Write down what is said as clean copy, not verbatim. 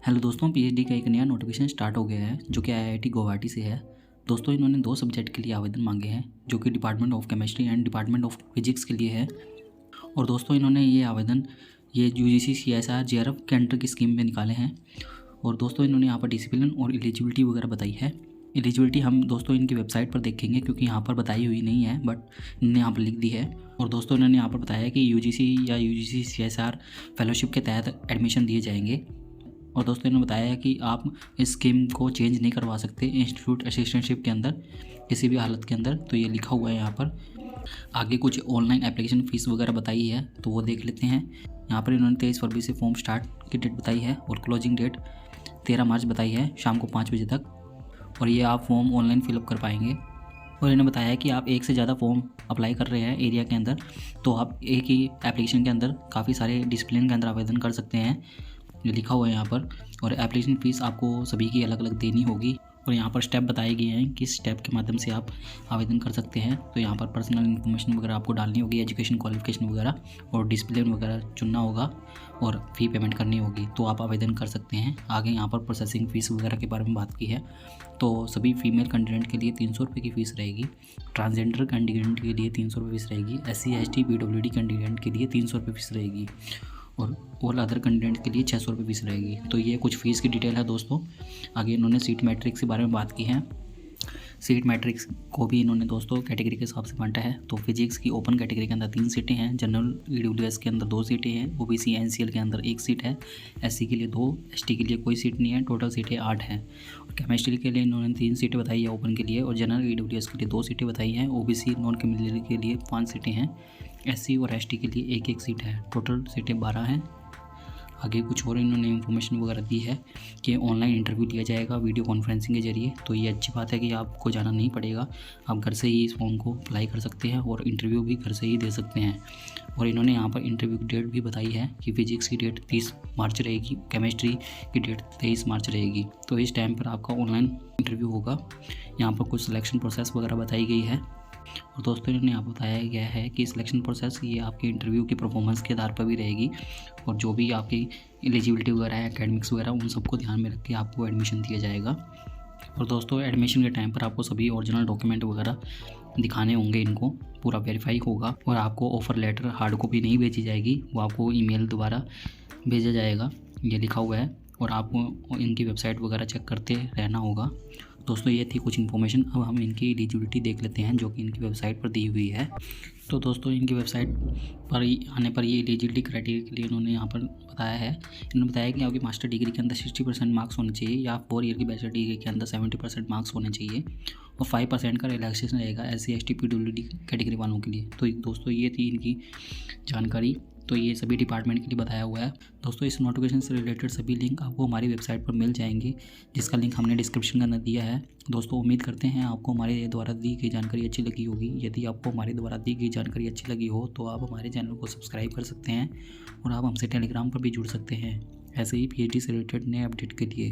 Hello दोस्तों, PhD का एक नया नोटिफिकेशन स्टार्ट हो गया है जो कि आईआईटी गुवाहाटी से है। दोस्तों, इन्होंने 2 सब्जेक्ट के लिए आवेदन मांगे हैं जो कि department of chemistry and department of physics के लिए है। और दोस्तों, इन्होंने ये आवेदन यूजीसी सीएसआर जेआरएफ के अंडर की स्कीम में निकाले हैं। और दोस्तों, इन्होंने यहाँ पर डिसिप्लिन और एलिजिबिलिटी वगैरह बताई है। एलिजिबिलिटी हम दोस्तों इनकी वेबसाइट पर देखेंगे क्योंकि यहाँ पर बताई हुई नहीं है, बट इन्होंने यहाँ पर लिख दी है। और दोस्तों, इन्होंने यहाँ पर बताया कि यूजीसी या यूजीसी सीएसआर फेलोशिप के तहत एडमिशन दिए जाएंगे। और दोस्तों, इन्होंने बताया है कि आप इस स्कीम को चेंज नहीं करवा सकते इंस्टीट्यूट असिस्टेंटशिप के अंदर किसी भी हालत के अंदर। तो ये लिखा हुआ है यहाँ पर। आगे कुछ ऑनलाइन एप्लीकेशन फ़ीस वगैरह बताई है तो वो देख लेते हैं। यहाँ पर इन्होंने 23 फरवरी से फॉर्म स्टार्ट की डेट बताई है और क्लोजिंग डेट 13 मार्च बताई है शाम को 5 बजे तक। और ये आप फॉर्म ऑनलाइन फिलअप कर पाएंगे। और इन्होंने बताया है कि आप एक से ज़्यादा फॉर्म अप्लाई कर रहे हैं एरिया के अंदर तो आप एक ही एप्लीकेशन के अंदर काफ़ी सारे डिसिप्लिन के अंदर आवेदन कर सकते हैं, जो लिखा हुआ है यहाँ पर। और एप्लीकेशन फ़ीस आपको सभी की अलग अलग देनी होगी। और यहाँ पर स्टेप बताए गए हैं किस स्टेप के माध्यम से आप आवेदन कर सकते हैं। तो यहाँ पर पर्सनल इन्फॉर्मेशन वगैरह आपको डालनी होगी, एजुकेशन क्वालिफिकेशन वगैरह, और डिसिप्लिन वगैरह चुनना होगा और फ़ी पेमेंट करनी होगी तो आप आवेदन कर सकते हैं। आगे यहाँ पर प्रोसेसिंग फ़ीस वगैरह के बारे में बात की है। तो सभी फीमेल कैंडिडेट के लिए 300 रुपये की फ़ीस रहेगी, ट्रांसजेंडर कैंडिडेट के लिए 300 रुपये फ़ीस रहेगी, SC ST PWD कैंडिडेट के लिए 300 रुपये फ़ीस रहेगी और ऑल अदर कैंडिडेट के लिए 600 रुपये फ़ीस रहेगी। तो ये कुछ फ़ीस की डिटेल है दोस्तों। आगे इन्होंने सीट मैट्रिक्स के बारे में बात की है। सीट मैट्रिक्स को भी इन्होंने दोस्तों कैटेगरी के हिसाब से बांटा है। तो फिजिक्स की ओपन कैटेगरी के अंदर 3 सीटें हैं, जनरल EWS के अंदर 2 सीटें हैं, OBC NCL के अंदर 1 सीट है, SC के लिए 2, ST के लिए कोई सीट नहीं है। टोटल सीटें 8 हैं। और केमिस्ट्री के लिए इन्होंने 3 सीटें बताई है ओपन के लिए, और जनरल EWS के लिए 2 सीटें बताई हैं, OBC नॉन क्रिमिनल के लिए 5 सीटें हैं, SC और ST के लिए 1-1 सीट है। टोटल सीटें 12 हैं। आगे कुछ और इन्होंने इन्फॉर्मेशन वगैरह दी है कि ऑनलाइन इंटरव्यू लिया जाएगा वीडियो कॉन्फ्रेंसिंग के जरिए। तो ये अच्छी बात है कि आपको जाना नहीं पड़ेगा, आप घर से ही इस फॉर्म को अप्लाई कर सकते हैं और इंटरव्यू भी घर से ही दे सकते हैं। और इन्होंने यहाँ पर इंटरव्यू की डेट भी बताई है कि फिजिक्स की डेट 30 मार्च रहेगी, केमिस्ट्री की डेट 23 मार्च रहेगी। तो इस टाइम पर आपका ऑनलाइन इंटरव्यू होगा। यहाँ पर कुछ सिलेक्शन प्रोसेस वगैरह बताई गई है। और दोस्तों, इन्होंने यहाँ बताया गया है कि सिलेक्शन प्रोसेस ये आपके इंटरव्यू की परफॉर्मेंस के आधार पर भी रहेगी, और जो भी आपकी एलिजिबिलिटी वगैरह है, एकेडमिक्स वगैरह, उन सबको ध्यान में रख के आपको एडमिशन दिया जाएगा। और दोस्तों, एडमिशन के टाइम पर आपको सभी ओरिजिनल डॉक्यूमेंट वगैरह दिखाने होंगे, इनको पूरा वेरीफाई होगा। और आपको ऑफ़र लेटर हार्ड कॉपी नहीं भेजी जाएगी, वो आपको ईमेल द्वारा भेजा जाएगा, ये लिखा हुआ है। और आपको इनकी वेबसाइट वगैरह चेक करते रहना होगा। दोस्तों, ये थी कुछ इन्फॉर्मेशन। अब हम इनकी एलिजिबिलिटी देख लेते हैं जो कि इनकी वेबसाइट पर दी हुई है। तो दोस्तों, इनकी वेबसाइट पर आने पर ये एलिजिबिलिटी क्राइटेरिया के लिए इन्होंने यहाँ पर बताया है। इन्होंने बताया कि आपकी मास्टर डिग्री के अंदर 60% मार्क्स होने चाहिए, या 4 ईयर की बैचलर डिग्री के अंदर 70% मार्क्स होने चाहिए, और 5% का रिलैक्सेशन रहेगा SC ST PWD कैटेगरी वालों के लिए। तो दोस्तों, ये थी इनकी जानकारी। तो ये सभी डिपार्टमेंट के लिए बताया हुआ है। दोस्तों, इस नोटिफिकेशन से रिलेटेड सभी लिंक आपको हमारी वेबसाइट पर मिल जाएंगे, जिसका लिंक हमने डिस्क्रिप्शन के अंदर दिया है। दोस्तों, उम्मीद करते हैं आपको हमारे द्वारा दी गई जानकारी अच्छी लगी होगी। यदि आपको हमारे द्वारा दी गई जानकारी अच्छी लगी हो तो आप हमारे चैनल को सब्सक्राइब कर सकते हैं, और आप हमसे टेलीग्राम पर भी जुड़ सकते हैं ऐसे ही PhD से रिलेटेड नए अपडेट के लिए।